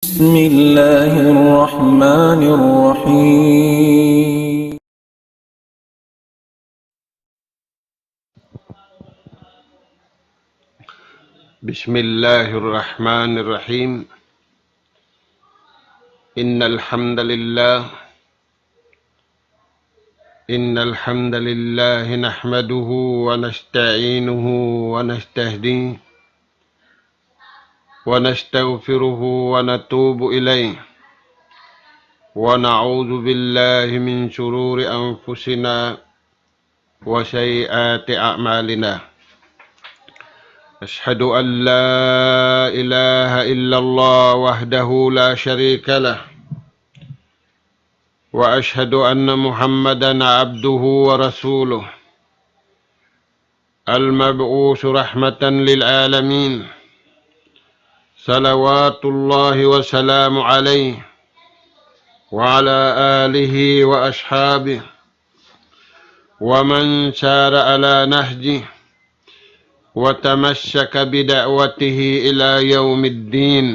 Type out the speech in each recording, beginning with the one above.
بسم الله الرحمن الرحيم. بسم الله الرحمن الرحيم. إن الحمد لله نحمده ونستعينه ونستهديه ونستغفره ونتوب إليه ونعوذ بالله من شرور أنفسنا وسيئات أعمالنا. أشهد أن لا إله إلا الله وحده لا شريك له، وأشهد أن محمدًا عبده ورسوله المبعوث رحمة للعالمين، صلوات الله وسلام عليه وعلى آله وأصحابه ومن سار على نهجه وتمسك بدعوته إلى يوم الدين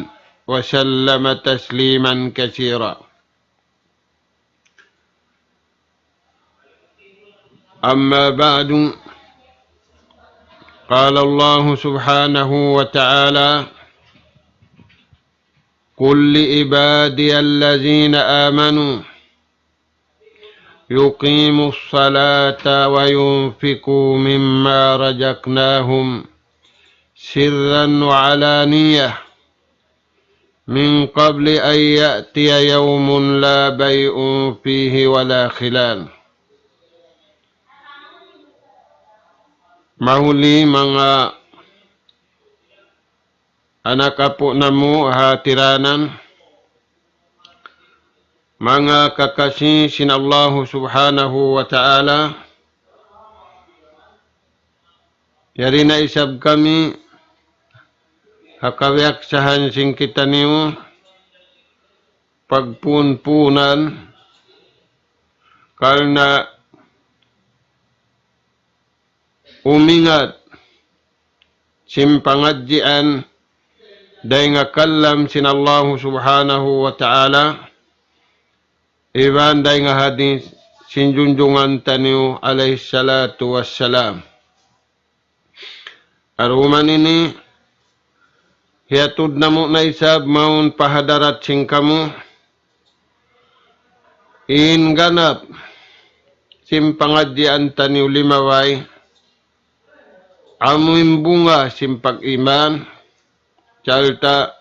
وسلم تسليما كثيرا. أما بعد، قال الله سبحانه وتعالى: قل لعبادي الذين آمنوا يقيموا الصلاة وينفقوا مما رزقناهم سرا وعلانية من قبل أن يأتي يوم لا بيع فيه ولا خلال. Mahuli mga anak apo namu hatiranan, mga kakasih sin Allah subhanahu wa ta'ala, yari na isab kami hakawyaksahan sing kita niyo pagpunpunan karena umingat simpangadjian day nga kallam sin Allah subhanahu wa ta'ala iban day nga hadis sin junjungan taniyo alayhi salatu wassalam. Aruman ini hiatud namo na isab maun pahadarat sing kamu in ganap simpangadjian taniyo limaway amuin bunga simpag iman, calta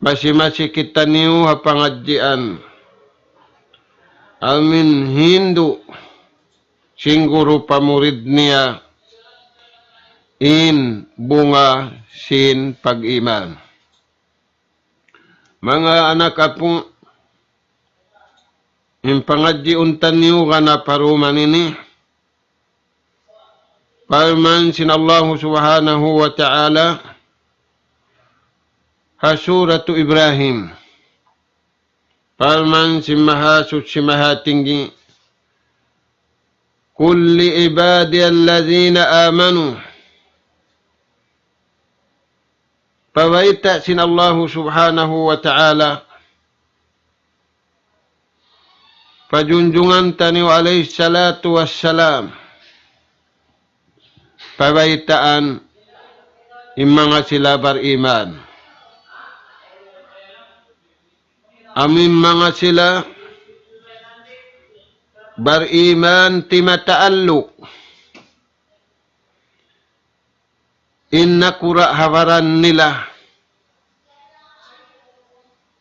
masih kita niyo hapangadjian amin Hindu singguro pamurid niya in bunga sin pag-iman. Mga anak apo, impangadji untan niyo kana paruman ini Palman sin Allah subhanahu wa ta'ala hasuratu Ibrahim. Palman sin mahasut si mahatinggi kulli ibadi allazina amanu. Pawaita sin Allah subhanahu wa ta'ala pajunjungan taniyo alayhi salatu wassalam pawaitaan imanga sila beriman. Amin mga sila beriman timataaluk inna kura hawaran nila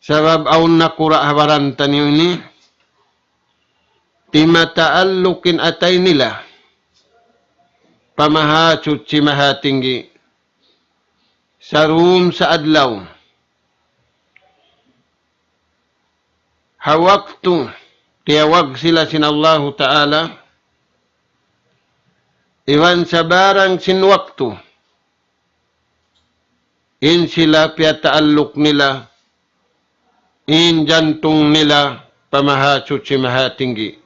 sabab aun nakura hawaran taniyo ini timataalukin atay nila pamahasut si mahatinggi sarum sa adlaw hawaktu tiyawag sila sin Allah ta'ala iwan sa barang sin waktu in sila piyataaluk nila in jantung nila pamahasut si mahatinggi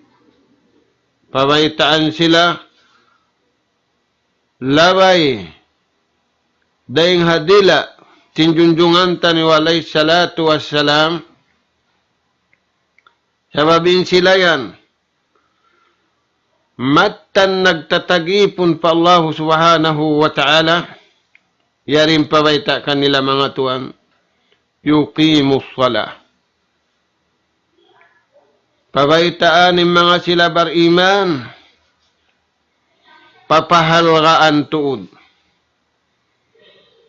pamaitaan sila labay dayang hadila sinjunjungan tani alayhi salatu wassalam, sababin sila yan, matan nagtatagipon pa Allah subhanahu wa ta'ala, yarin pabayta kanila mga tuan, yuqimus salah. Pabaitaan ng mga sila beriman, papahalgaan tuod.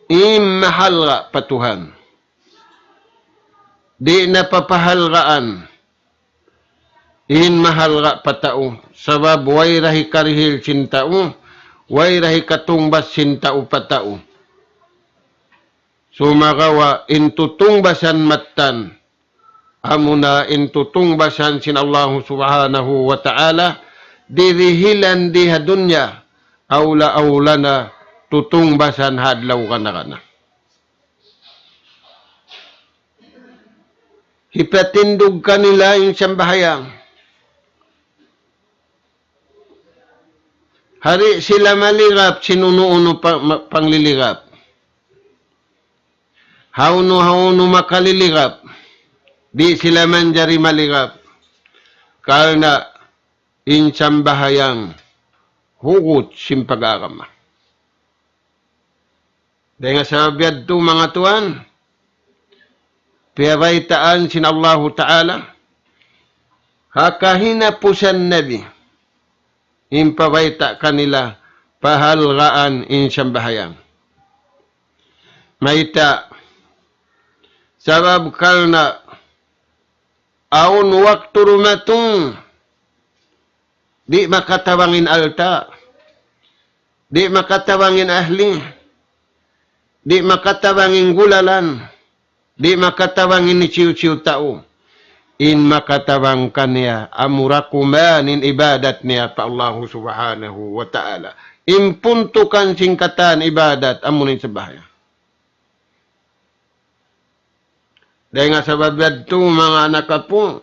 Mahalga pa Tuhan. Di na papahalgaan. Mahalga pa tao. Sabab way rahi karihil sintao, way rahi katumbas sintao pa tao. Sumagawa intutungbasan matan. Amuna intutungbasan sin Allah subhanahu wa ta'ala, dirihilan diha dunya, awla na tutungbasan hadlaw kana. Hipatindog kanila yung sambahayang. Hari sila maligap, sinunuuno pangliligap. Hauno makaliligap. Di sila man jari maligap. Karena insambahayang hugot simpag-agama. Dahil nga sa biyad to mga tuan, piyabaitaan sin Allah Ta'ala, hakahina po siya nabi, impabaita kanila, pahalgaan insambahayang. Maita, sabab karena aun waktu rumatong, di makatawangin alta, di makatawangin ahli, di makatawangin gulalan, di makatawangin ni ciu-ciu tao, in makatawang kanya amurakumanin ibadat niya pa Allah subhanahu wa ta'ala. Impuntukan singkatan ibadat amunin sa bahaya. Dahil nga sa babad to, mga anak po,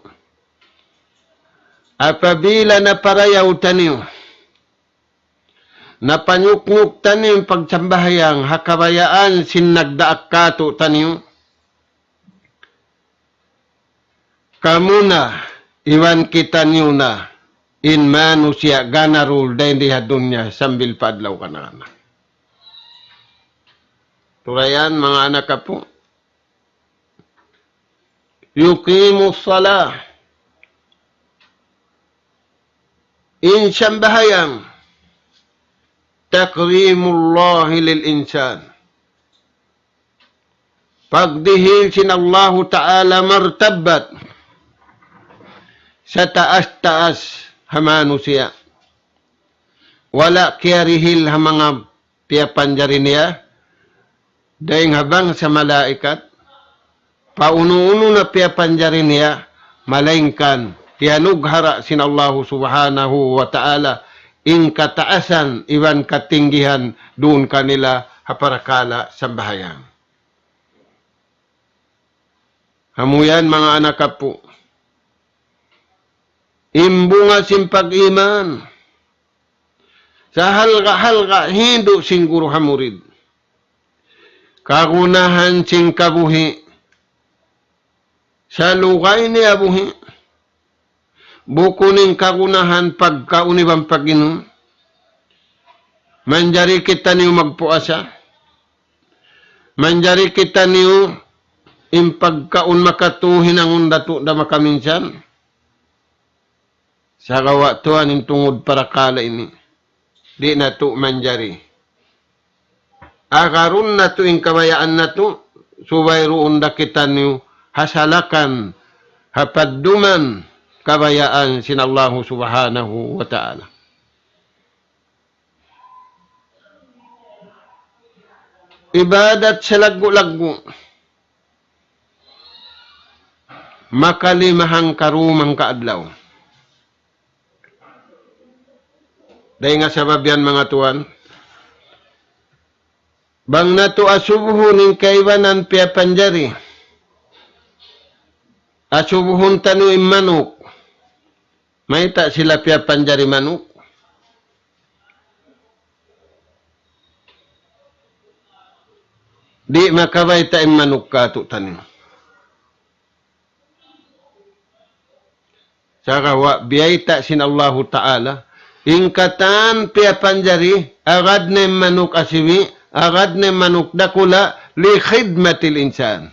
apabila na parayaw taniyo, napanyuknuk taniyo pagsambahayang hakabayaan sinagdaak kato taniyo, kamuna, iwan kita niyo na, in manusia ganarul dahil di hadunya sambil padlaw ka na. Turayan, mga anak po, yuqimus salah. Insambahayang takrimullahi lil insan. Pagdihil sin Allah Ta'ala martabat sa taas-taas hamanusia. Wala kiarihil ha mga piyapanjari niya. Dahil habang sa malaikat, pauno-uno na piyapanjari niya, malaingkan, tianughara sin Allah subhanahu wa ta'ala, in kataasan, iwan katinggihan, doon kanila haparakala sa bahayang. Hamuyan mga anak po, imbunga simpag-iman, sa halga-halga, hindu singguro hamurid, kagunahan sing kabuhi, sa lugay ni abuhi, bukunin kagunahan pagkaunibang pag-inom, manjari kita niyo magpuasa, manjari kita niyo impagkaun makatuhin ang undato na makaminsan, sa gawa tuan in tungod para kala ini, di na to manjari. Akarun na to in kabayaan na to, subay roon na kita niyo hasalakan, hapadduman, kabayaan sin Allah subhanahu wa ta'ala. Ibadat sa lagu-lagu, makalimahang karumang kaadlaw. Dahil nga sabab yan mga tuwan, bang nato asubuhon ng kaiwanan piyapanjari, asubuhon tanu manok, may ta sila piyapanjari manok. Di makabay ta manok ka to tanim. Saka wa biyayta sin Allahu Ta'ala. Ingkatan pia panjari, agad na manok asiwi, agad na manok dakula, li khidmatil insan.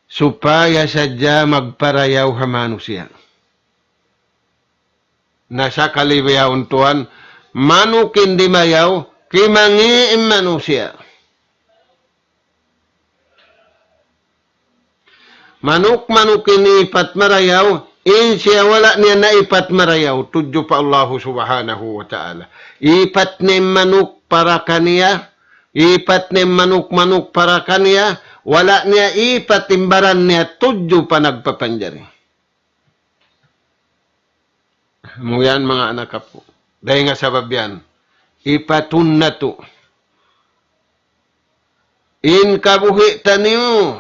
Supaya sadya magparayaw ha manusia. Nasa kalibayaw tuan, manukin di mayaw, kimangiim manusia. Manuk-manukin ipat marayaw, siya wala niya na ipat marayaw, tudyo pa Allah subhanahu wa ta'ala. Ipat ni manuk para kaniya, ipat ni manuk-manuk para kaniya, wala niya ipat imbaran niya, tudyo pa nagpapanjari. Mo yan mga anak po. Dahil nga sabab yan, ipatun na to. In kabuhi taniyo,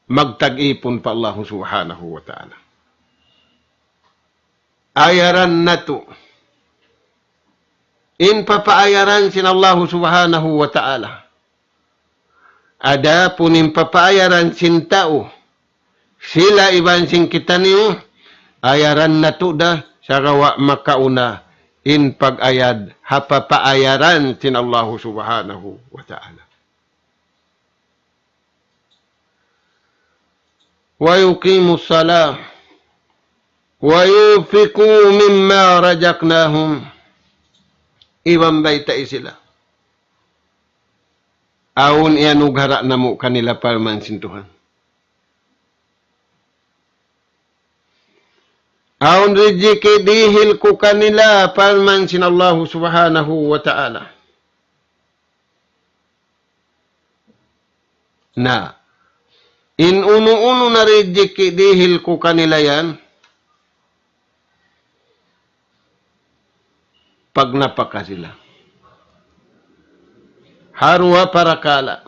magtag-ipon pa Allah subhanahu wa ta'ala. Ayaran na to. In papaayaran sin Allah subhanahu wa ta'ala. Ada punin papaayaran sin tao. Sila iban sin kita niyo. Ayaran na to da. Sarawa makauna. In pag-ayad. Hapapaayaran sin Allah subhanahu wa ta'ala. ويقيموا الصلاة وينفقوا مما رزقناهم ibang bayta sila. Aun ianugara na mo kanila parman sintuhan. Aun rijiki dihil ko kanila parman sin Allah subhanahu wa ta'ala. Na in uno-uno na rijiki dihil ko kanila yan, pag napaka sila. Harwa para kala.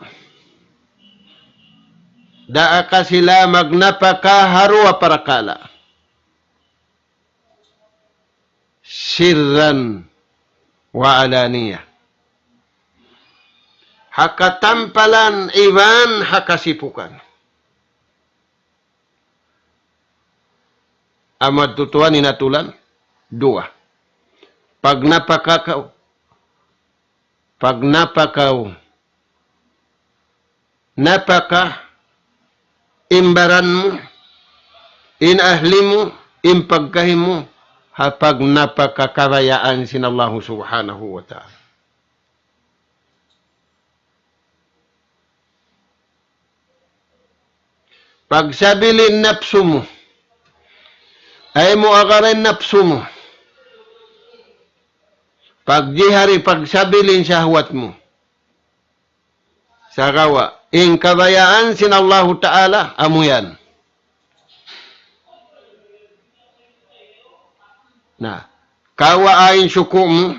Daa ka sila magnapaka harwa para kala. Sirran wa alaniya. Hakatampalan iban hakasipukan. Amad tutuan inatulan, dua. Pag napakaw, napaka imbaran mo, in ahli mo, in pagkahim mo, hapag napakakarayaan sin Allah subhanahu wa ta'ala. Pagsabilin napsu mo, ay mo akarin napsu mo. Pagjihari pagsabilin syahwat mo. Sakawa, in kabayaan sin Allah Ta'ala, amuyan. Na, kawa ayin syuko mo,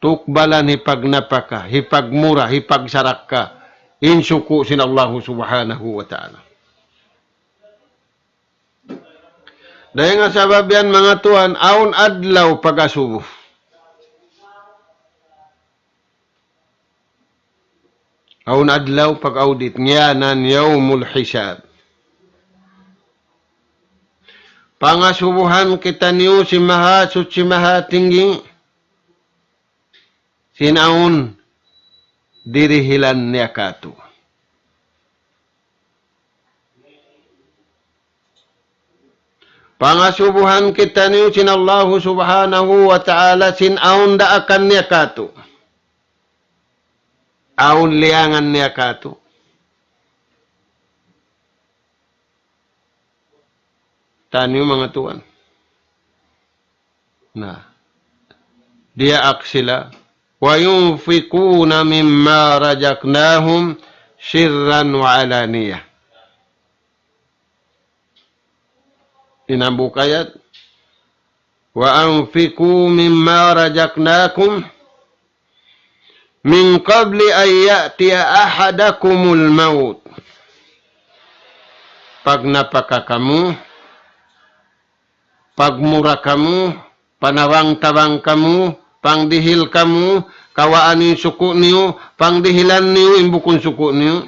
tukbalan hipagnapaka, hipagmura, hipagsarak ka, in syuko sin Allah Subhanahu wa Ta'ala. Dahil nga sabab yan mga tuan, aun adlaw pag-asubo. Aun adlaw pag-audit, ngiyanan yawmul hisab. Pangasubuhan kita niyo si maha suci maha tinggi, sinaun dirihilan niya kato. Pangasubuhan kita niyo sin Allah subhanahu wa ta'ala sinaun daakan niya kato. Aun liangan niya kato. Tanyo mga tuan. Na. Dia aksila. Wa yunfikuna mimma rajaknahum sirran wa alaniyah. Inambukayat. Wa anfiku mimma rajaknakum min qabli an ya'tiya ahadakumul maut. Pag napaka kamu, pagmura kamu, panawang-tawang kamu, pangdihil kamu, kawaan ni suku niyo, pangdihilan niyo, imbukon suku niyo.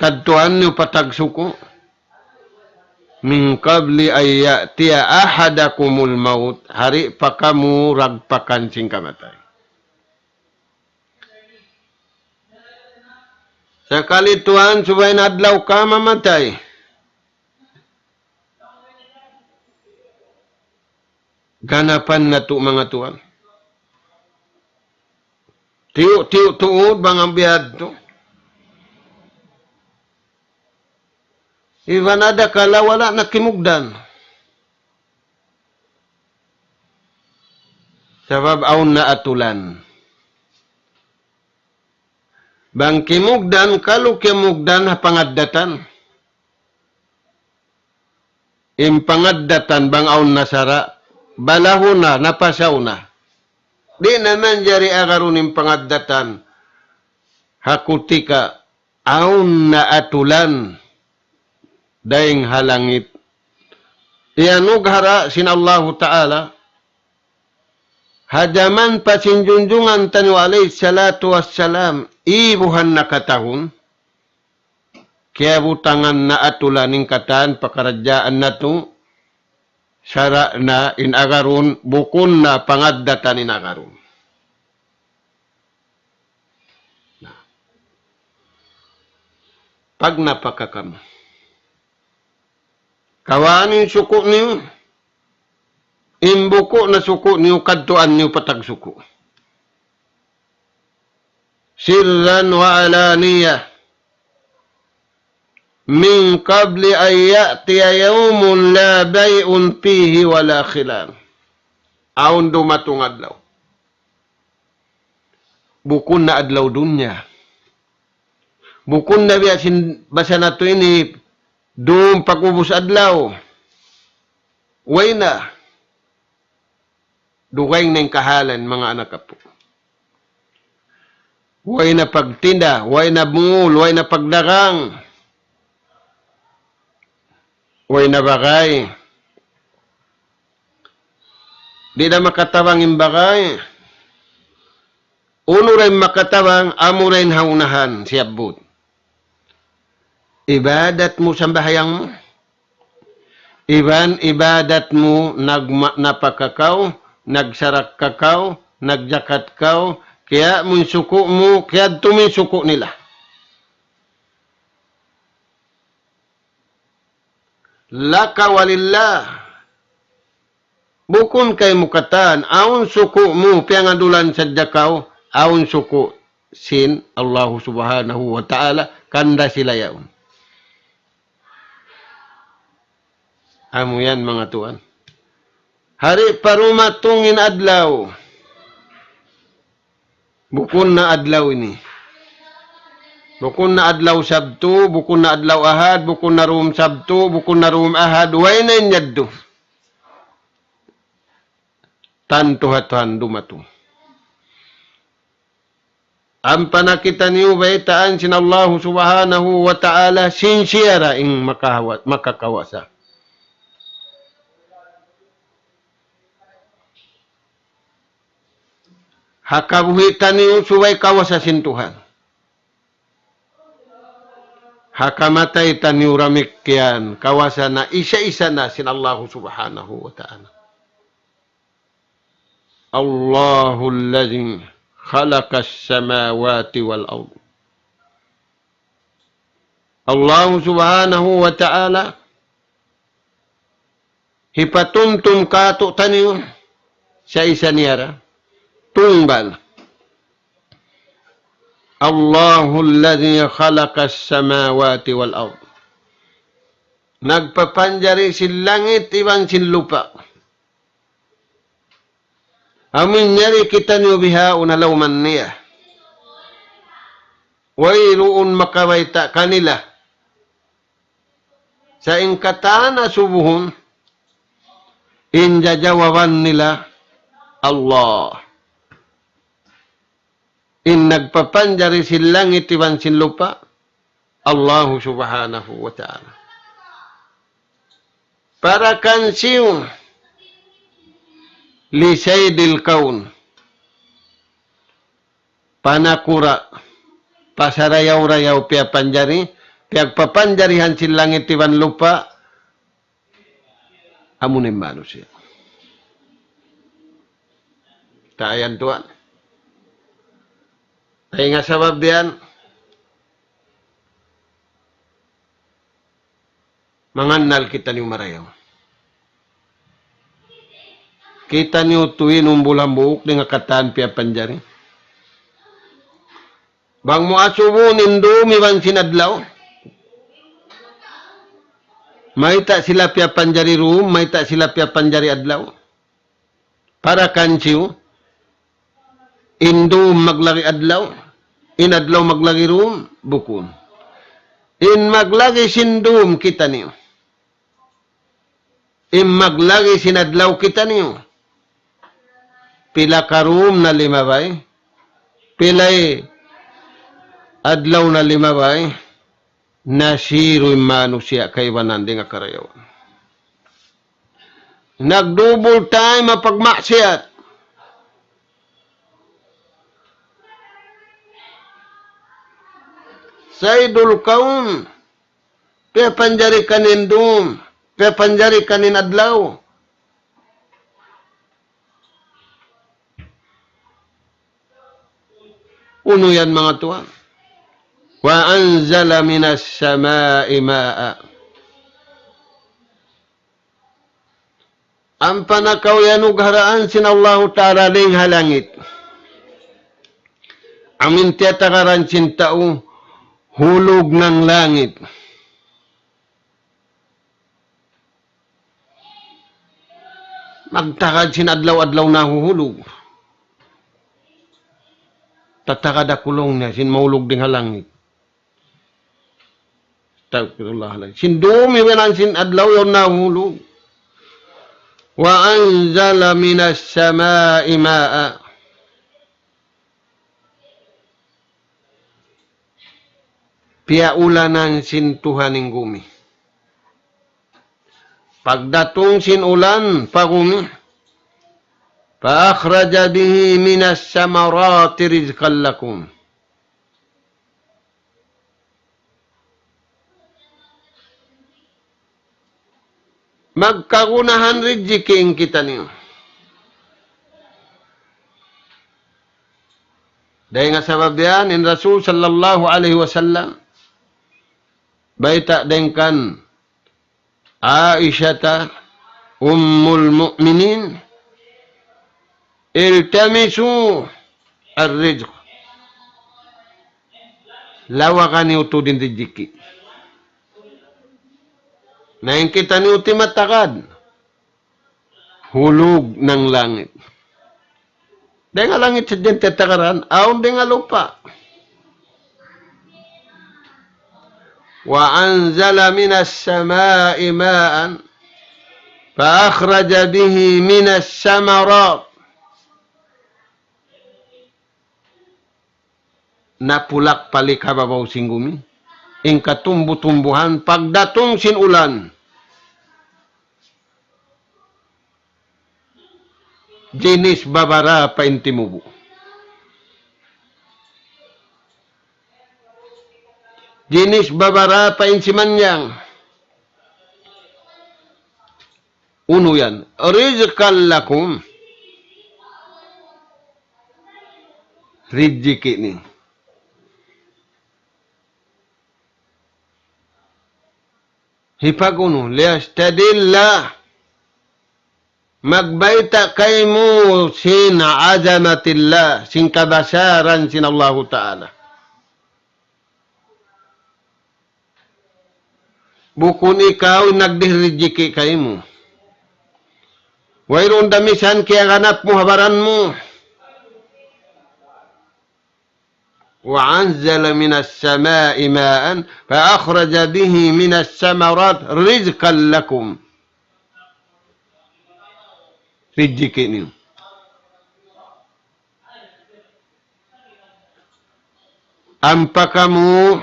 Kadtuan niyo patag suku. Min qabli ay ya'tiya ahadakumul maut. Hari pa kamu ragpakan sing kamatay. Sakali Tuhan subay nadlaw ka mamatay. Ganapan na to mga Tuhan. Tiyo tuod bang ang biyad to? Iwan ada kala wala nakimugdan. Sabab aun na atulan. Bang kimugdan, kalu kimugdan ha pangaddatan. Pangaddatan bang aun nasara, balahon na, napasaw na. Di naman jari agarunin pangaddatan. Hakutika, aun na atulan. Daing halangit. Iyanug hara sin Allah Ta'ala. Hadaman pa sinjunjungan tanu alaih salatu wassalam. Ibuhan na katahun. Kaya butangan na atulaning kataan pakarajaan na to. Sara na inagarun. Bukun na pangaddatan inagarun. Pag napakakam. Kawanin suku niyo. Imbuko na suku niyo, kadtuan niyo patag suku. Sirran wa alaniyah. Min qabli ay ya'tiya yawmun la bay'un fihi wala khilal. Aun dumatong adlaw. Bukun na adlaw dunya. Bukun na biyasin basa na to ini doon pag-ubos adlaw. Way na. Dugay na yung kahalan, mga anak kapo. Way na pagtinda, way na bungul, way na pagdarang. Way na bagay. Di na makatawang yung bagay. Uno rin makatawang, amo rin haunahan, siyabot. Ibadat mo sa bahayang mo. Ibadat mo napakakaw, nagsarak kakaw, nagjakat kaw, kaya mo suko mo, kaya tumisuko nila. Laka walillah. Bukun kay mukatan, aun suko mo, piyangadulan sa jakaw, aun suko sin Allah subhanahu wa ta'ala, kanda sila yaon. Amo yan mga tuan. Hari parumatungin adlaw. Bukun na adlaw ini. Bukun na adlaw Sabtu, bukun na adlaw Ahad, bukun na rum Sabtu, bukun na rum Ahad, way na inyaddo. Tanto hatuhan dumato. Ang panakita niyo baitaan sin Allah subhanahu wa ta'ala sincere ing makakawasa. Hakabuhitan niyo suway kawasasin Tuhan. Hakamatay taniyo ramik yan, kawasan na isa-isa na sin Allah subhanahu wa ta'ala. Allahu alladhi khalaqa as-samawati wal ard. Allah subhanahu wa ta'ala hipatuntum kato taniyo sa isa niyara. Tunggal. Allahu alladhi khalaqa as-samawati wal ard. Nagpapanjari sin langit iwan sin lupa. Amin nyari kita niyo biha unalawman niya. Wairuun makawaita kanila. Sa ingkatan na subuhon, injajawaban nila Allah. In nagpapanjari sin langit iwan sin lupa, Allah subhanahu wa ta'ala. Para kansiyon, li saydil kaun. Panakura. Pasarayaw-rayaw pia panjari. Piag papanjarihan sin langit tiwan lupa. Amunin manusia. Kaayan tuan. Ay nga sabab diyan. Mangannal kita niyo marayaw. Kita niyo tuwin umbulang buuk di nga kataan pia panjari. Bang mo asubunin dumiwan sinadlaw. May ta sila pia panjari room, may ta sila pia panjari adlaw. Para kansiyo, indum maglagi adlaw, inadlaw maglagi room, bukun. In maglagi sindum kita niyo. In maglagi sinadlaw kita niyo. Pila ka room na limabay, pilay adlaw na limabay, nasiru manusia kaiwanan di nga karayawan. Nagdouble time mapagmaksiat. Saydul kaun, pepanjari kanin dum, pepanjari kanin adlaw. Uno yan mga tuwan. Wa anzala minas sama'i ma'a. Ang panakaw yanug haraan sin Allah Ta'ala ling halangit. Amin tiyatakaran sin tao hulog ng langit. Magtakad sin adlaw-adlaw na huhulog. Tatakad akulong niya sin maulog ding halangit. Astagfirullah. Sin dumi winan sin adlaw yon na hulog. Wa anzala minas sama'i ma'a. Piaulanan sin Tuhan ng gumi. Pagdatong sin ulan, pagumi. Paakhraja bihi minas samarati rizqan lakum. Magkagunahan rizkiing kita niyo. Dahil nga sabab yan, in Rasul sallallahu alaihi wasallam, baita dengkan Aisyata ummul mu'minin iltamisu ar-rizq. Lawakan niyo to din rizki. Na yung kita niyo timatakad. Hulog ng langit. Dahil nga langit sa dyan tatakaran, aon din nga lupa. Wa anzala minas sama'i ma'an fa akhraja bihi minas samarat. Napulak palik hababaw singgumi. Ing katumbu-tumbuhan pagdatong sinulan. Jenis babara pa intimubu. Jenis babara pa insimanyang. Uno yan. Rizqan lakum. Rizki ni. Hipaguno. Liyastadillah. Magbaita kay mo sin azamatillah. Sin kabasaran sin Allah Ta'ala. Bukun ikaw nagdirijiki kay mo. Wayron damisan kaya ganap mo habaran mo. Wa anzala minas sama'i ma'an fa akhraja bihi minas samarat rizqan lakum. Rizki niyo. Ampa kamu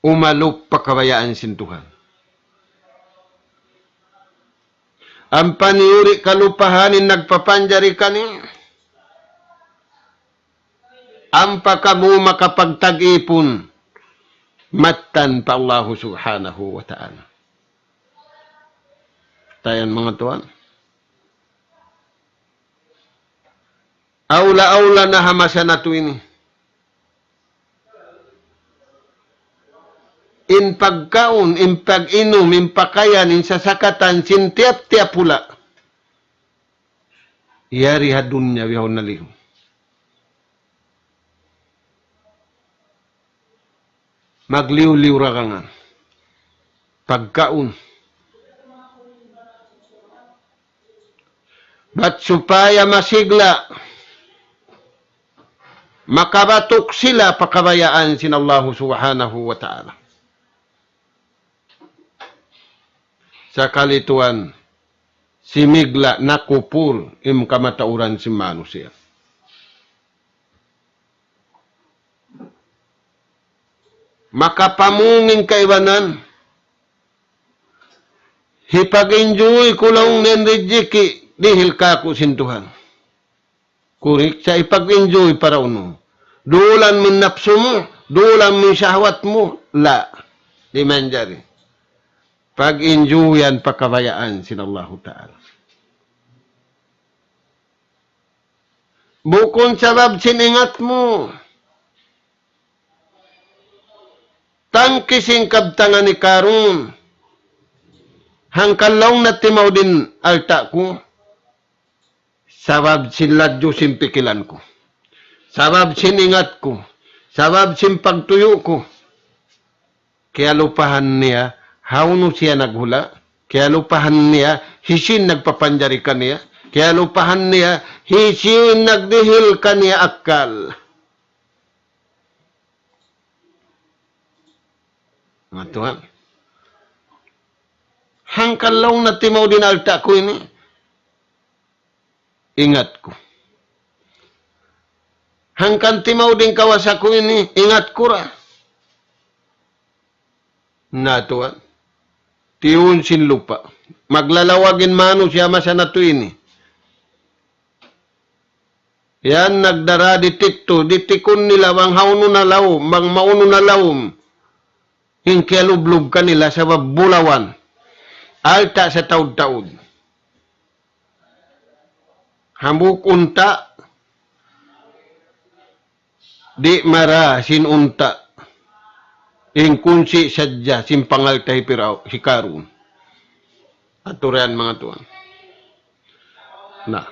umalup pakabayaan sin Tuhan. Ang paniuri kalupahanin nagpapanjari kani. Ang pakamu makapagtag-ipon. Matan pa Allah subhanahu wa ta'ala. Tayan mga tuan. Aula-aula na hamasan na ito ini. In pagkaon, in pag-inom, in pakayan, in sasakatan, sin tiap-tiap pula. Yari hadunya wihaw nalihom. Magliw-liw rakangan. Pagkaon. Ba't supaya masigla, makabatok sila pakabayaan sin Allah subhanahu wa ta'ala. Sa kalituan, simigla nakupul im kamatauran si manusia. Makapamunging kaibanan, hipag-enjoy kulong nenrejiki dihil kaku sintuhan. Kurik sa ipag-enjoy para uno. Dulan mo napso mo, dulan mo syahwat mo, la. Di manjari. Pag-enjoyan pakabayaan sin Allah Ta'ala. Bukon sabab siningat mo. Tangkising kabtangan ni Karun. Hangkalaw na timaw din alta ko. Sabab sinladyo simpikilan ko. Sabab siningat ko. Sabab simpagtuyo ko. Kaya lupahan niya, hauno siya naghula. Kaya lupahan niya, hisin nagpapanjari ka niya. Kaya lupahan niya, hisin nagdihil ka niya akal. Mga Tuhan. Hangkalaw na timaw din alta ko ini. Ingat ko. Hangkan timaw din kawas ako ini. Ingat ko ra. Na Tuhan. Tiun sin lupa. Maglalawagin mano siya masanato ini. Yan nagdara ditikto. Ditikon nila bang hauno na lawom. Bang mauno na lawom. Hingkialublog kanila sa bulawan. Alta sa taud-taud. Hambuk unta. Di mara sin unta. Ingkunsi sadya sin pangaltay piraw si Karun. Aturian mga tuan. Na.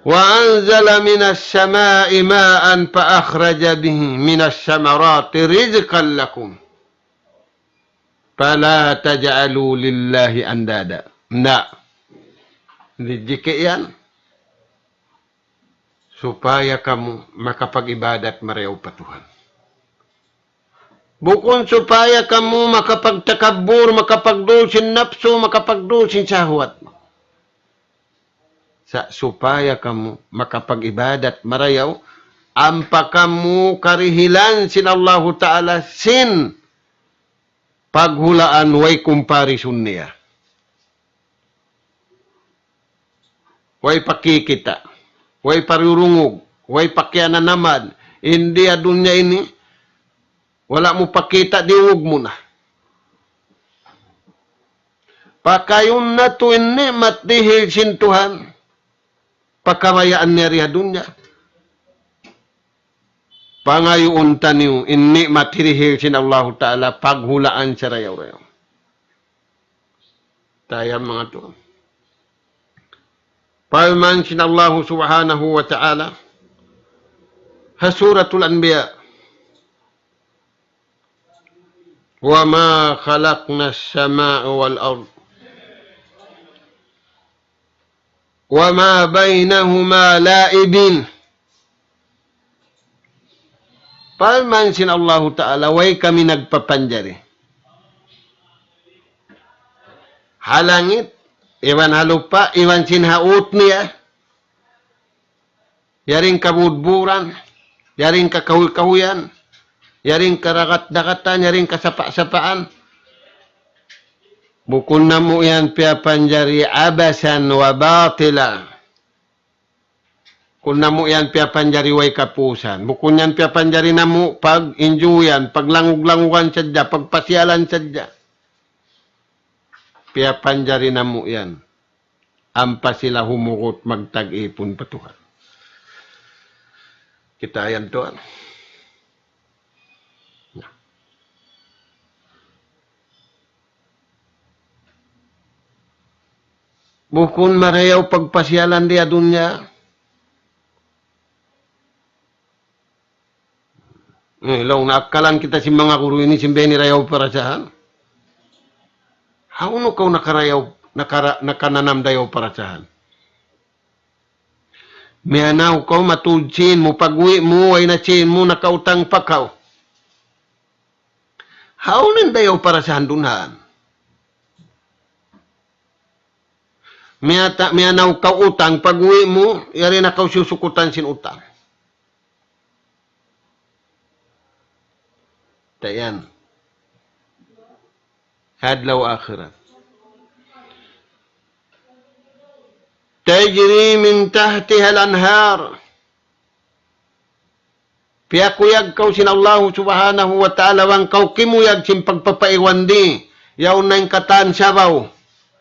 وأنزل من السماء ماء فأخرج به من الثمرات رزقا لكم فلا تجعلوا لله أندادا. Na. Rizki yan. Supaya kamu makapag-ibadat mareyaw pa Tuhan. Bukon supaya kamu makapagtakabur, makapagdulsin napso, makapagdulsin sahwat. Supaya kamu makapag-ibadat marayaw, ampa kamu karihilan sin Allah Ta'ala sin paghulaan way comparison niya. Way pakikita, way parurungog, way pakyanan naman. Hindi adunya ini, wala mo pakita, diwog mo na. Pakayon na to ini, matdihil sin Tuhan. Pakamayaan niya riya dunya. Pangayon taniyo, inni matirihil sin Allah Ta'ala, paghulaan sa rayaw-rayaw. Tayo mga to. Palman sin Allah Subhanahu wa Ta'ala, Suratul Anbiya, wa ma khalaqna as-samaa wal ard wa ma bainahuma la'ibin. Palman sin Allah Ta'ala, way kami nagpapanjari. Halangit, iwan halupa, iwan sinhaut niya. Yaring kabudburan, yaring kakahul-kahuyan, yaring karakat-dakatan, yaring kasapa-sapaan. Bukun na mo yan piapanjari abasan wa batila. Kung na mo yan piapanjari way kapusan. Bukun yan piapanjari na mo pag-enjoyan, paglangug-langugan sadya, pagpasyalan sadya. Piapanjari na mo yan. Ampa sila humukot magtag-ipon patuhan. Kita yan to. Bukun marayaw pagpasyalan dia dunya. Long naakalan kita si mga guru ini simbeni rayaw para sahan. Hauno kau nakananam dayaw para sahan. Mianaw kau matudsin mo pagwi mo ay natsin mo nakautang pakaw. Haunan dayaw para sahan dunahan. Mianaw kau utang pagwi mo yari na kau susukutan sin utang. Tayan. Hadlaw akhirat. Tajri min tahtiha al-anhar. Piyakuyag kau sin Allah subhanahu wa ta'ala wang kau kimuyag sin pagpapaiwan di. Yaw na yung kataan sabaw.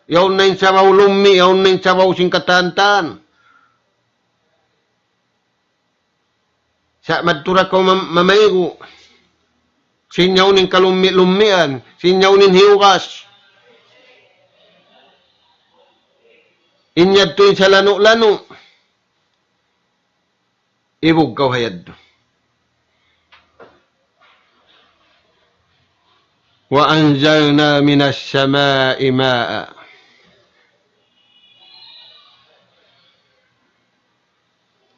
Yaw na yung sabaw lumi. Yaw na yung sabaw sin kataan-taan. Sa madtura kau mamaygo. Sinyaw ning kalumi-lumian, sinyaw ning hiugas. Inyad to sa lano-lano. Ibog kau hayad. Wa anzalna minas sama'i ma'a.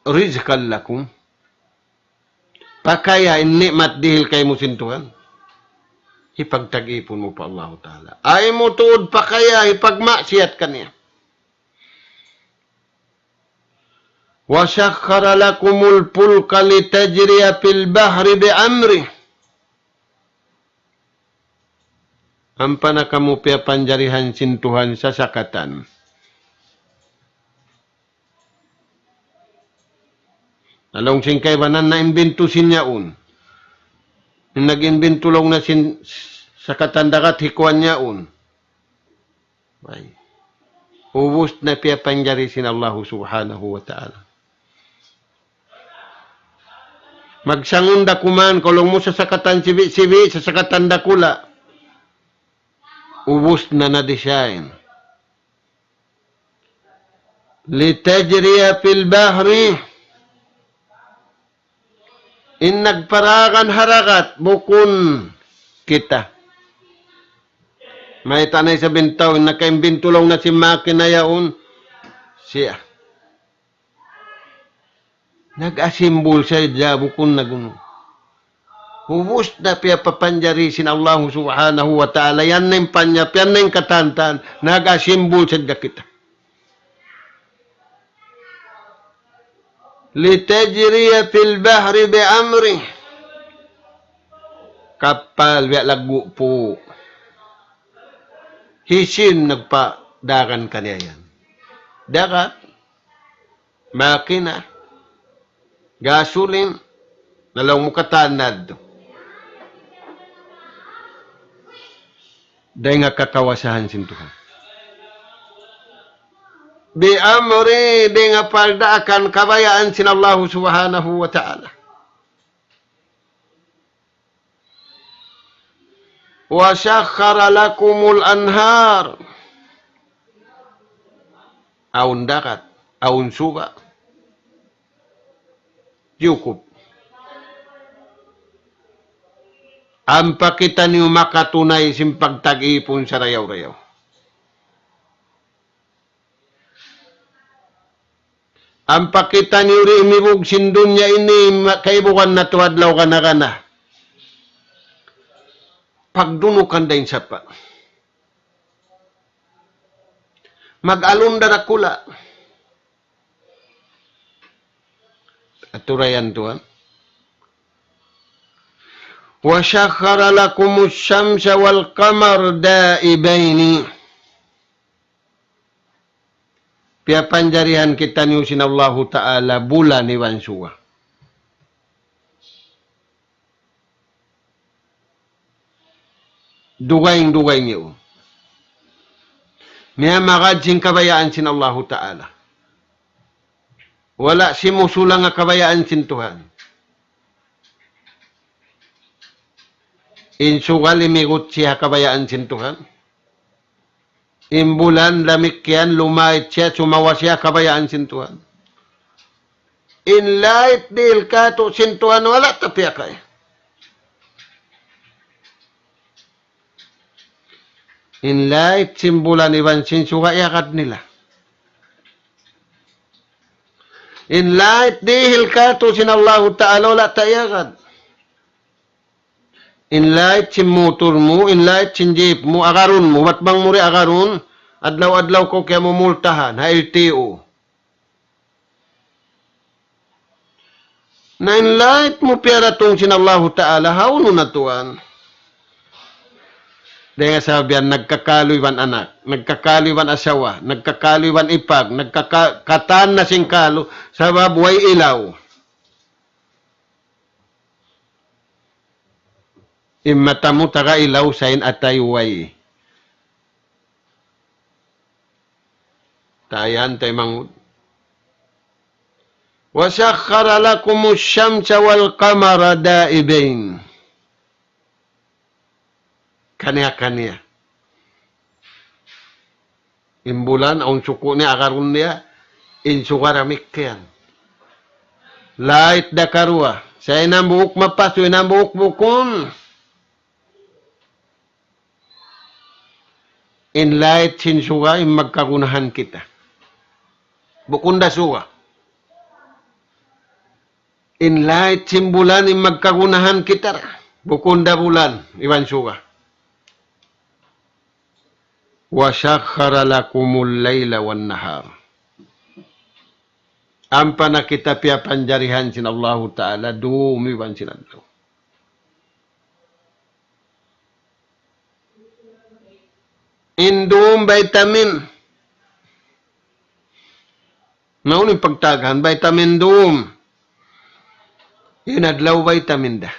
Rizqan lakum. Pakaya nikmat dihil kay mo sintuhan. Ipagtag-ipon mo pa Allah Ta'ala. Ay mo tuod pakaya, ipagmaksiyat ka niya. وَسَخَّرَ لَكُمُ الْفُلْكَ لِتَجْرِيَ فِي الْبَحْرِ بِأَمْرِهِ. Ampa na kamu panjarihan sintuhan sa sakatan. Along singkay banan na imbintusin niyaon. Nag-imbintulong na sa katandakat hikuan niyaon. Ay. Ubus na panjari sin Allah subhanahu wa ta'ala. Magsangon dakuman, kulong mo sa sakatan sibi-sibi, sa sakatan dakula. Ubus na na-design. Litajriya fil bahri. In nagparakan harakat, bukun kita. May tanay sa bintaw, nakaimbintulong na si makina yaon, siya. Nag-asimbol siya, bukun na guno. Hubos na piya papanjari sin Allah subhanahu wa ta'ala, yan na yung panyap, yan na yung katantan, nag-asimbol siya kita. Litajriya fil bahri bi'amri. Kapal, biya lagu po. Hisin nagpadakan kaniya yan. Dakat, makina, gasolin, nalaw mo katanad. Dahil nga kakawasahan sintuhan. Bi amri di nga paldaakan kabayaan sin Allah subhanahu wa ta'ala. Wa syakhara lakumul anhar. Aun dakat, aun suba. Cukup. Ampa kita niyo makatunay sin pagtag-ipon sa rayaw-rayaw. Ang pakita ni uri imibog sindunya ini kaibukan na tuwadlaw ka na. Pagdunukan dahin sapa. Mag-alunda na kula. Aturayan to. وَسَخَّرَ لَكُمُ الشَّمْسَ وَالْقَمَرَ دَائِبَيْنِ. piapanjarihan kita niyo sinallahu ta'ala bulan iwan suwa. Dugay niyo. Niya makadjing kabayaan sinallahu ta'ala. Wala si musula nga kabayaan sin Tuhan. Insugal imigot siya kabayaan sin Tuhan. Imbulan lamikyan lumait siya sumawa siya kabayaan sin Tuhan. Inlait dil kato sin Tuhan wala tapya kay. Inlait simbulan iwan sin suga yakad nila. Inlait dihil kato sin Allahu Ta'ala wala tayagad. Inlait sin motor mo, inlait sin jeep mo, agarun mo, batbang muri agarun, adlaw-adlaw ko kaya mo multahan, ha LTO. Na inlait mo piyara tong sin Allahu Ta'ala, hauno na tuan. Dahil nga sabihan, nagkakaloywan anak, nagkakaloywan asawa, nagkakaloywan ipag, nagkakatan na singkalo, sabab way ilaw. Imata mo taga ilaw sain atay way. Tayan tay mangud. Wasakhara lakumus syamsa wal qamara daibain. Kanya-kanya. Imbulan, ang suko niya, akarun niya, insukaramik yan. Lait da karua. Sa inang buhok mapaso, inang buhok bukon. In light sin suga, in magkagunahan kita. Bukon da suga. In light sin bulan, in magkagunahan kita. Bukon da bulan, iwan suga. وَسَخَّرَ لَكُمُ اللَّيْلَ وَالنَّهَارَ. Ampa na kita pia panjarihan sin Allah Ta'ala dumiwan sinadlaw. Indum vitamin. Nauning pagtaghan, vitamin dum. Inadlaw vitamin da.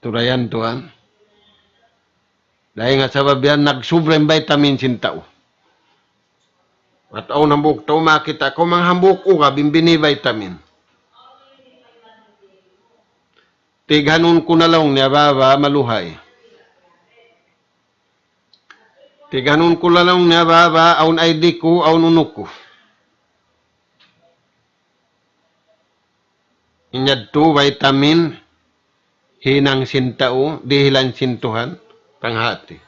Turayan tuan. Dahil nga sabab yan, nagsubrang vitamin sin tao. At ako nambuk tao makita ko, mga hambuk uga, bimbini vitamin. Tighanon ko na lang niya baba, maluhay. Tighanon ko na lang niya baba, aun ID ko, aun unuk ko. Inyad to, vitamin, hinang sin tao, dihilan sin Tuhan. Panghati.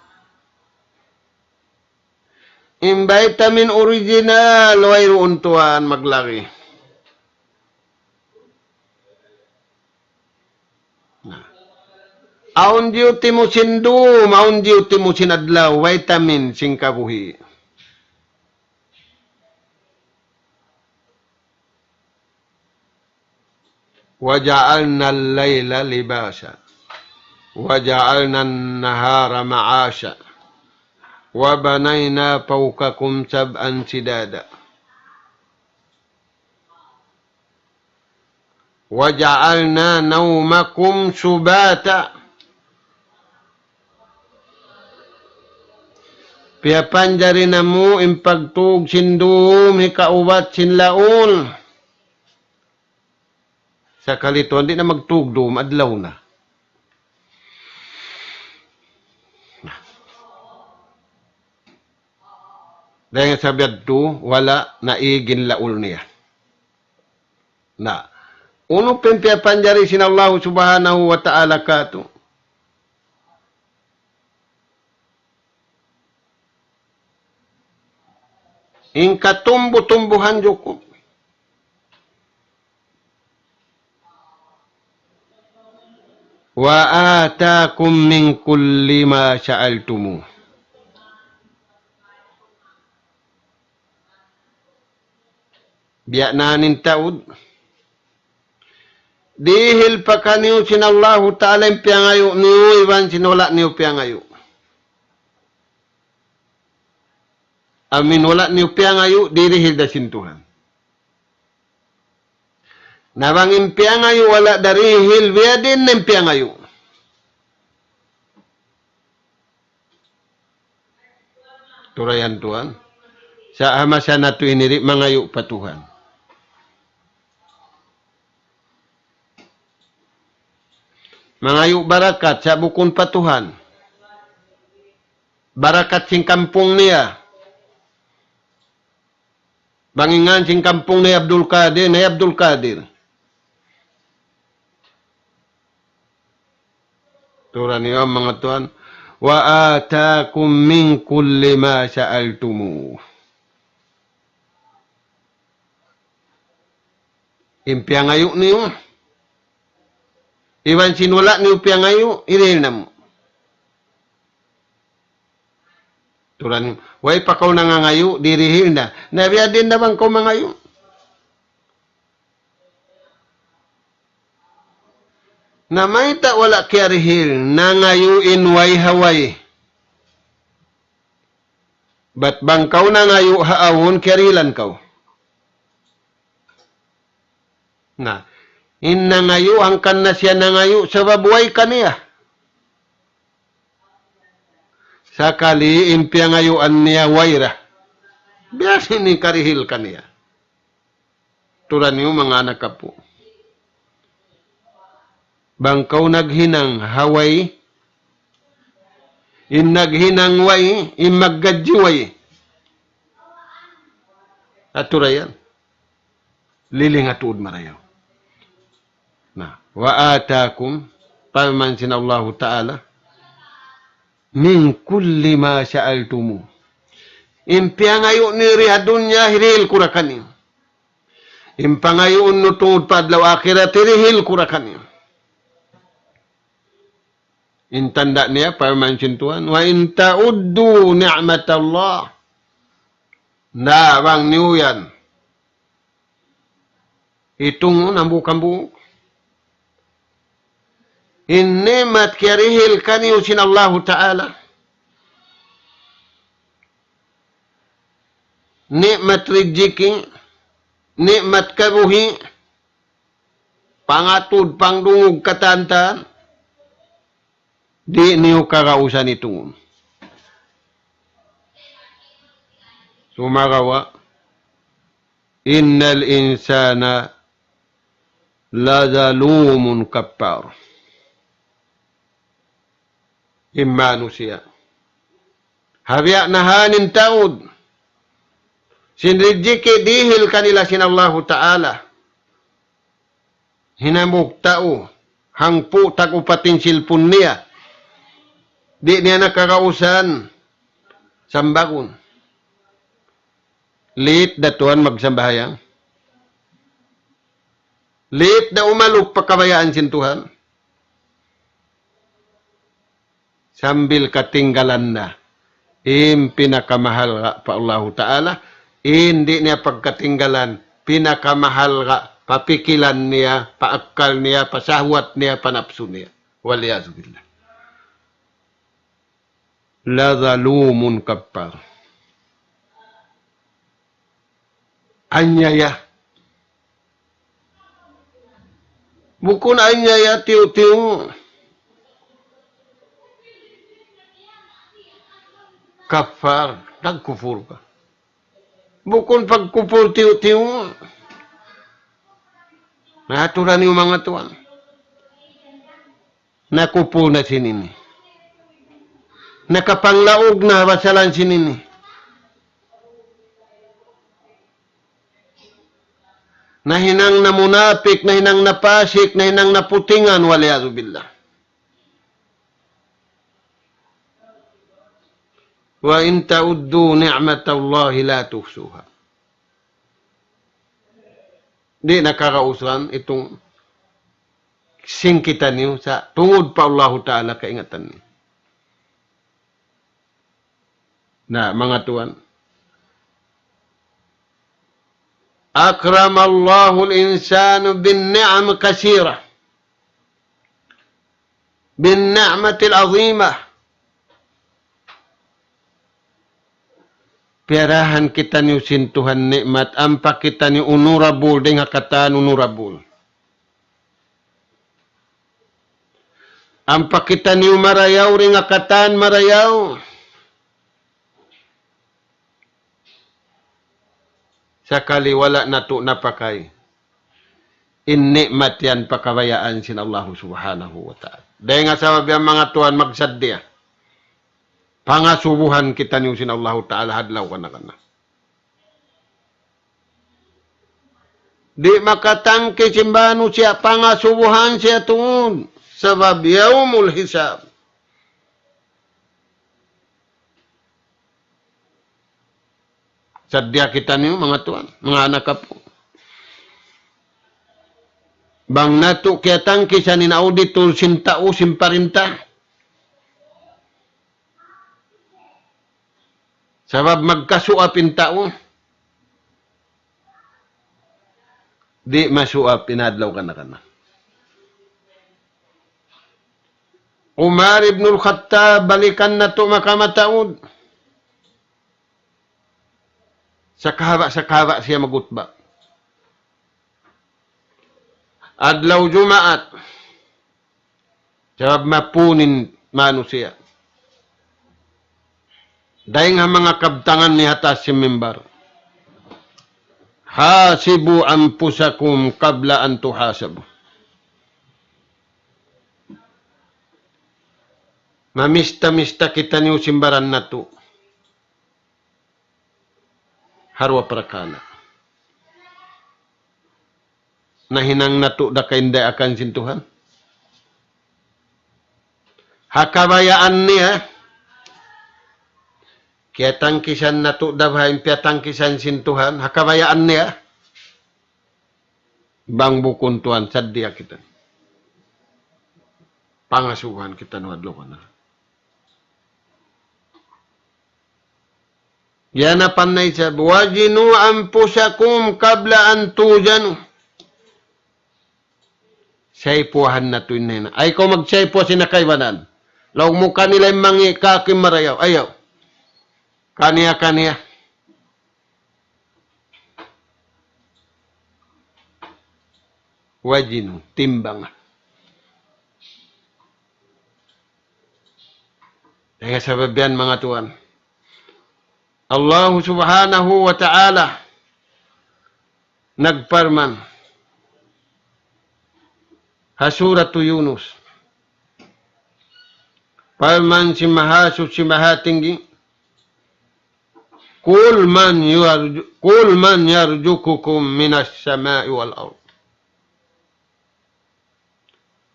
In vitamin original, wayroon tuan maglaki. Aun duty mo sindum, aun duty mo sinadlaw, vitamin singkabuhi. Waja'alna al-layla libasa. وَجَعَلْنَا النَّهَارَ مَعَاشًا وَبَنَيْنَا فَوْقَكُمْ سَبْعًا شِدَادًا وَجَعَلْنَا نَوْمَكُمْ سُبَاتًا. Piapanjari na mo impagtug sindum hikaubat sinlaon. Sa kalituan di na magtugdum adlaw na. Dahil sa biyadto, wala naigin laul niya. Na, uno pimpiapanjari sin Allah subhanahu wa ta'ala kato. In katumbo-tumbuhan joko. Wa atakum min kulli ma sa'altumu. Biya nanin taud. Dihil pa kaniyo sinallahu ta'ala yung piyangayo niyo, iwan sinula niyo piyangayo. Amin wala niyo piangayo, dirihil da sintuhan. Nabangin piangayo, wala darihil, biya din ng piangayo. Turayan Tuhan. Sa ama siya na ito iniri, mangayo pa Tuhan. Mangayo barakat sa bukon pa Tuhan. Barakat sing kampung niya. Bangingan sing kampung ni Abdul Qadir. Tura niyo mga Tuhan. Wa atakum min kulli ma sa'altumu. Impiangayo niyo. Iwan sinula niyo piangayo, iril na mo. Tura niyo. Way pa kaw nangangayo, dirihil na. Nabiya din naman ko mangayo. Na may ta wala kiarihil, nangayuin way haway. Ba't bang kaw nangayo haawon, kiarilan kaw? Na, nangayo, hangkan na siya nangayo, sa babuhay kaniya. Sakali, impiangayuan niya wayra. Biyasin ni karihil kaniya. Turan niyo mga anak ka po. Bangkaw naghinang haway, naghinang way, maggadjuway. At turayan, liling at tuod marayaw. Na, wa atakum, pamansin Allah Ta'ala, min kulli ma sa'altumu. Impiangayo ni rihadun niya, hiril kurakanin. Impangayon no tungod padlaw akhirat, hiril kurakanin. Intanda niya, pamansin Tuhan, wa in ta'uddu ni'matallah. Na, bang niyo yan. Itong nambukang-buk. In ni'mat kiarihil kaniyo sin Allah Ta'ala. Ni'mat rijiki, ni'mat kabuhi, pangatud, pangdungog katantaan, di niyo karausan itong. Sumarawa, innal insana la zalumun kappar. Imano siya. Habya na hanin taod. Sinrijiki dihil kanila sin Allah Ta'ala. Hinamog tao. Hangpo tagupatin silpun niya. Di niya nakakausan. Sambagon. Lit datuan magsambahayang. Lit na umalok pagkabayaan sin Tuhan. Sambil katinggalan na. Pinakamahal ka pa Allah Ta'ala. Hindi niya pagkatinggalan. Pinakamahal ka. Papikilan niya, paakal niya, pasahwat niya, panapso niya. Waliyazubillah. La zalumun kappar. Anyaya. Bukun anyaya tiu-tiu. Kafar. Nagkufur ka. Bukun pagkupur tiu-tiu. Naturan yung mga tuwan. Nakupur na sinini. Nakapanglaog na basalan sinini. Nahinang namunapik, nahinang napasik, nahinang naputingan, waliyadu billah. Wa in ta'uddu ni'matallahi la tuhsuha. Di nakakausan itong singkitan niyo sa tungod pa Allah Ta'ala kaingatan niyo. Na mga tuwan. Akramallahu al-insanu bin ni'am kasira. Bin ni'matil azimah. Perahan kita niyo sintuhan nikmat, ampa kita niyo honorable ding hakatan honorable. Ampa kita niyo marayaw ring hakatan marayaw. Sakali wala nato napakay. Innikmat yan pakabayaan sin Allah subhanahu wa ta'ala. Dahil nga sa mga tuwan magsadya. Pangasubuhan kita niyo sin Allah ta'ala hadlaw ka na. Di makatangke simbano siya, pangasubuhan siya tuon. Sabab yaumul hisab. Sadya kita niyo mga tuwan, mga anak po. Bang nato kaya tangke sa ninauditor sintao simparinta. Sabab magkasuapin tao. Di masuap, pinadlaw ka na. Umar ibn al-Khattab, balikan na to makamataod. Sa kahaba siya magutba. Adlaw Jumaat. Sabab mapunin mano siya. Dahil nga mga kabtangan ni hatas si mimbar. Hasibu anfusakum qabla an tuhasabu. Mamista-mista kita niyo simbaran na to. Harwa prakana. Nahinang nato da kainday akan sintuhan. Hakabayaan niya. Kaya tangkisan nato da bahayin piya tangkisan sintuhan. Hakabayaan niya. Bang bukon tuan sadya kita. Pangasuhan kita nuadlo ka na. Yan na panay siya. Wajinu anfusakum qabla an tujanu. Saypuhan na to yun. Ay ko magsaypo sinakaybanan. Law mo kanila yung mangi kakim marayaw. Ayaw. Kaniya. Wajinu. Timbang. Kaya sababian mga tuan. Allah subhanahu wa ta'ala nagparman hasuratu Yunus parman si mahasud si mahatinggi kul man yarjukukum minas samai wal ard.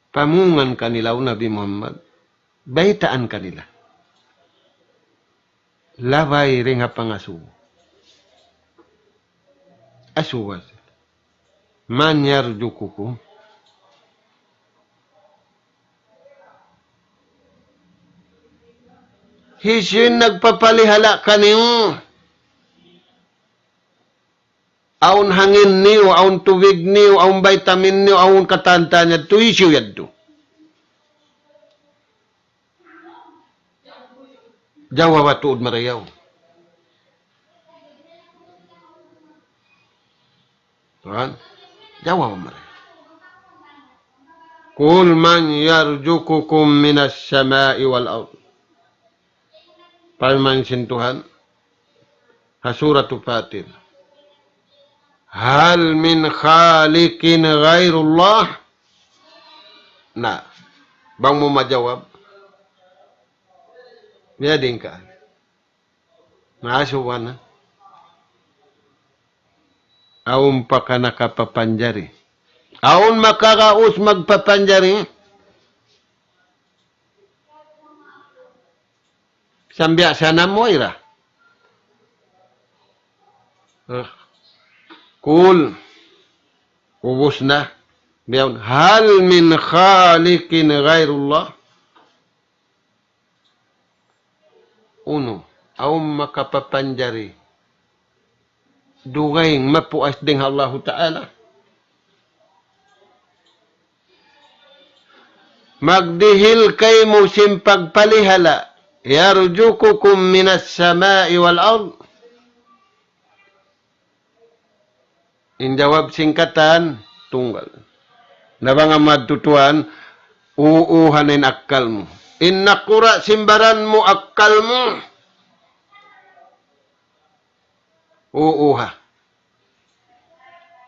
Pamungan kanila o Nabi Muhammad, baitaan kanila labay ring pangasuo. Asuwas. Man yarjukukum. Hisin nagpapalihala kaniyo. Aun hangin niyo, aun tubig niyo, aun vitamin niyo, aun katanta niya, tuisiyo yaddo. Jawa watuod marayaw. Tuhan, Jawa marayaw. Kul man yarjukukum minas samai wal ard. Palman sintuhan. Hasuratu Fatir. Hal min khalikin ghairullah? Na. Bang mo majawab? Biya din ka. Maasuwan na. Aun pa ka nakapapanjari. Aun makakaus magpapanjari. Sambya sana mo ira. Kul. Ubus na. Biyaw, hal min khalikin ghairullah? Uno, aum makapapanjari. Dugayng mapuas ding Allah Ta'ala. Magdihil kay musim pagpalihala. Yarjukukum minas samai wal ard. Injawab singkatan, tunggal. Nabang madtutuan, uuhanin akal mo. Innakura simbaran mo akal mo. Uuha.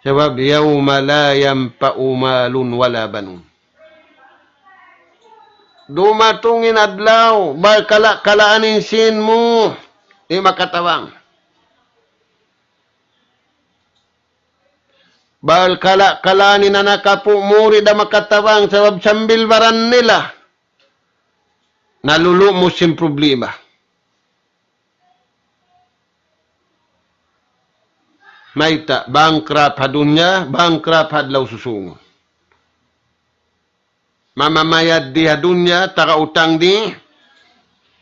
Sebab yawma la yanfa'u malun wala banun. Dumatungin adlaw, kalaanin sin mo, di makatawang. Kalaanin na nakapumuri da makatawang, sabab sambil baran nila, nalulumos yung problema. Maita, bankrupt hadunya, bankrupt hadlaw susungo. Mamamayad di hadunya, taka-utang di,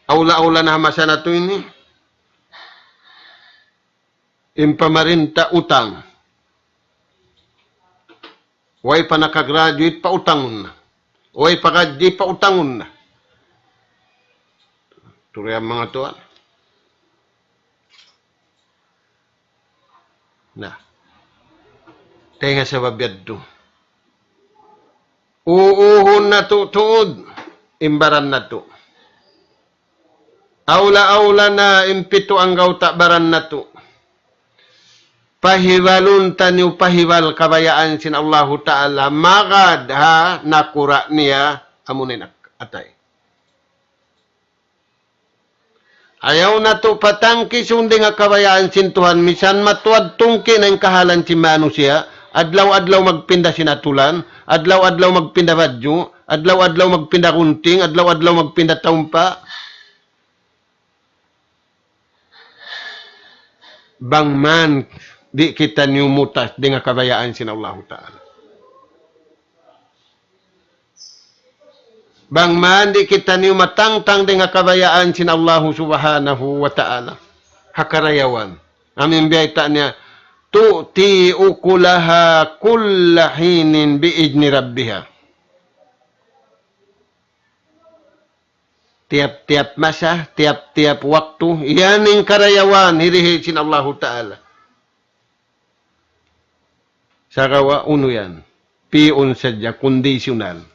aula-aula na hamasa na ito ini. Impamarinta utang. Way pa nakagraduate, pa utangon na. Way pa kadji, pa utangon na. Turi ang mga tuwan. Na. Tenga sa babiyad to. Uuhon na to tuod. Imbaran na to. Aula-aula na impito ang gauta baran na to. Pahiwalun tanyo pahiwal kabayaan sin Allahu Ta'ala. Magad ha nakura niya amunin atay. Ayaw na to patangki sundi nga kabayaan sin Tuhan. Misan matuad tungki na yung kahalan si manusia. Adlaw-adlaw magpinda sinatulan. Adlaw-adlaw magpinda badyo. Adlaw-adlaw magpinda kunting. Adlaw-adlaw magpinda taumpa. Bangman di kita niumutas di nga kabayaan sin Allahu Ta'ala. Bangman di kita niumatangtang di nga kabayaan sin Allahu Subhanahu wa Ta'ala. Hakarayawan. Amin biyayta niya, tu'ti ukulaha kulla hinin biidni rabbiha. Tiap-tiap masa, tiap-tiap waktu, yaning karayawan, hirihi sin Allahu Ta'ala. Sarawa uno yan. Piun sadya, kondisyonal.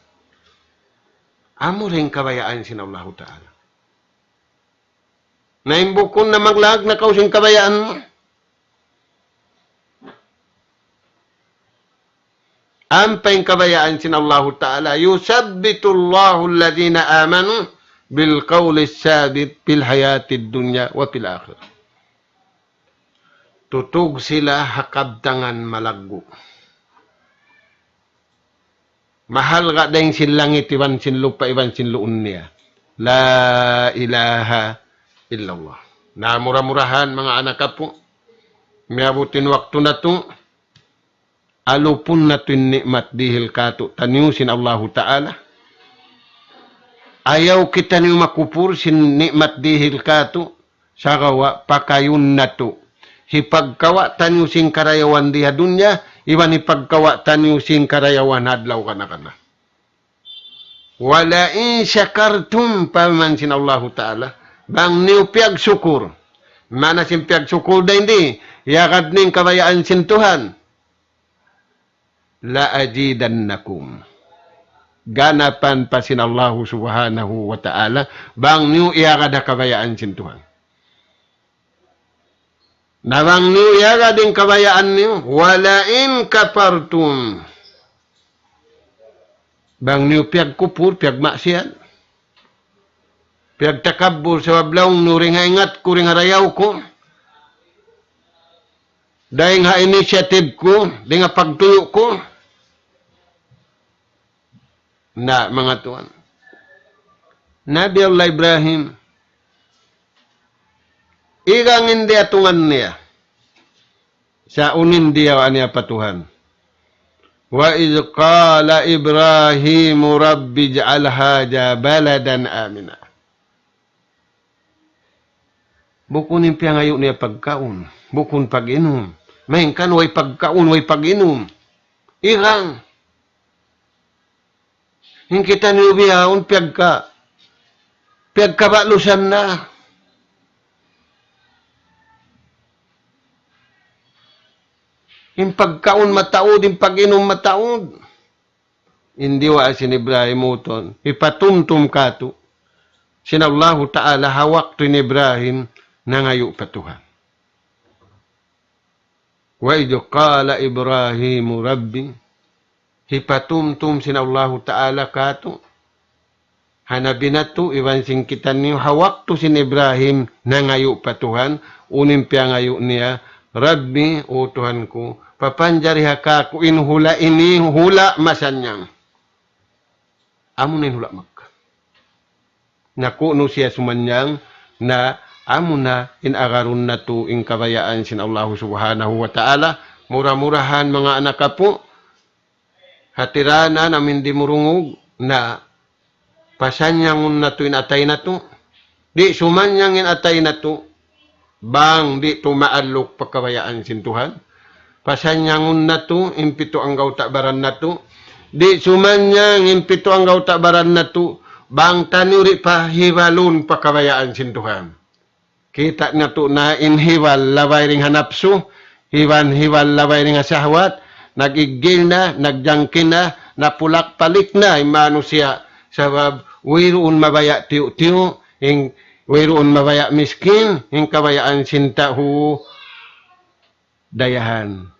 Amo rin kabayaan sin Allahu Ta'ala. Naimbukon na maglag na kausing kabayaan mo. Ampay kabayaan sin Allahu Ta'ala. Yusabbitu Allahu alladhina amanu bil qawli sabit fil hayatid dunya wa fil akhirah. Tutug sila hakabtangan malaggo. Mahal ka dahil sin langit, iwan sin lupa, iwan sin luun niya. La ilaha illallah. Namura-murahan mga anak po. Miabutin waktu na to. Alupun na to nikmat dihil kato. Tanyusin Allahu Ta'ala. Ayaw kita niyo makupur sin nikmat dihil kato. Sagawa pakayun na to. Hipagkawa tanyo sing karayawan diha dunya, iwan hipagkawa tanyo sing karayawan hadlaw kana. Wala in syakartum paman sin Allahu Ta'ala, bang niyo piag syukur. Mana sin piag syukur da hindi, yakad ning kabayaan sin Tuhan. La ajidannakum. Ganapan pa sin Allahu Subhanahu wa Ta'ala, bang niyo yakad kabayaan sin Tuhan. Nawang niyo yaga din kabayaan niyo. Wala in kapartum. Bang niyo piag kupur, piag maksiat. Piag takabur sa wablaong nuring ingat kuring harayaw ko. Dahil nga initiative ko, di nga pagtuyo ko. Na mga tuwan. Nabi Allah Ibrahim. Igang hindi atungan niya. Sa unin diya niya patuhan. Wa iz qala Ibrahim Rabbi ja'al hadha baladan amina. Bukunin piya ngayon niya pagkaon. Bukun pag-inom. Mahinkan way pagkaon, way pag-inom. Igang. Yung kita niyo biyaon, piyagkabalusan na. Yung pagkaon mataod, yung pag-inom mataod. Hindi wa sin Ibrahim uton. Ipatumtum kato. Sinallahu ta'ala hawak to ni Ibrahim nangayo patuhan. Wa idh qala Ibrahimu Rabbi. Hipatumtum sinallahu ta'ala kato. Hanapin na to, iwan singkitan niyo, hawak to sin Ibrahim na ngayo patuhan, unin piya ngayo niya, Rabbi, o Tuhan ko, papanjariha ka ko inhula ini, hula masanyang. Amo na hula mag. Nakuno siya sumanyang na amo na inagaron na to in kabayaan sin Allah subhanahu wa ta'ala, mura-murahan mga anak po, hatirana namin di murungog na pasanyangun na to inatay na to. Di sumanyang inatay na to. Bang di tumaalok pagkabayaan sin Tuhan. Pasanyangun na to. Impito ang gawtabaran na to. Di sumanyang impito ang gawtabaran na to. Bang tanuri pa hiwalon pagkabayaan sin Tuhan. Kita na to na inhiwal laway ring hanapso. Hiwal laway ring asahwat. Nagigil na, nagjangkin na, napulak palik na, imano siya. Sabab, wiroon mabaya tiyo-tiyo, wiroon mabaya miskin, yung kabayaan sinta hu dayahan.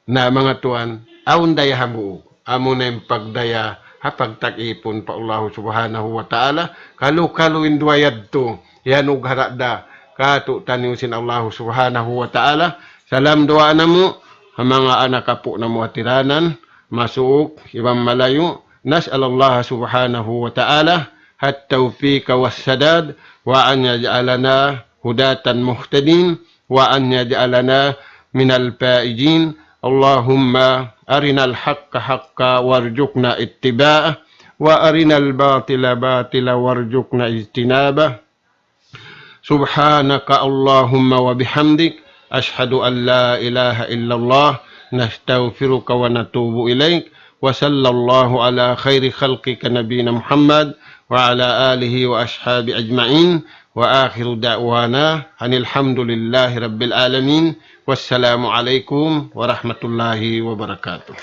Na mga tuan, aun dayahan mo. Amo na yung pagdaya, hapagtakipon pa Allah subhanahu wa ta'ala, kalu-kalu indwayad to, yan ugharada, kato taniusin Allah subhanahu wa ta'ala. Salam doa na mo, mga anak po na mo atiranan, masuok, ibang malayo, نسأل الله سبحانه وتعالى التوفيق والسداد وأن يجعلنا هداة مهتدين وأن يجعلنا من الفائزين اللهم أرنا الحق حقا وارزقنا اتباعه وأرنا الباطل باطلا وارزقنا اجتنابه سبحانك اللهم وبحمدك أشهد أن لا إله إلا الله نستغفرك ونتوب إليك وصلى الله على خير خلقك نبينا محمد وعلى آله وأصحابه أجمعين وآخر دعوانا أن الحمد لله رب العالمين والسلام عليكم ورحمة الله وبركاته.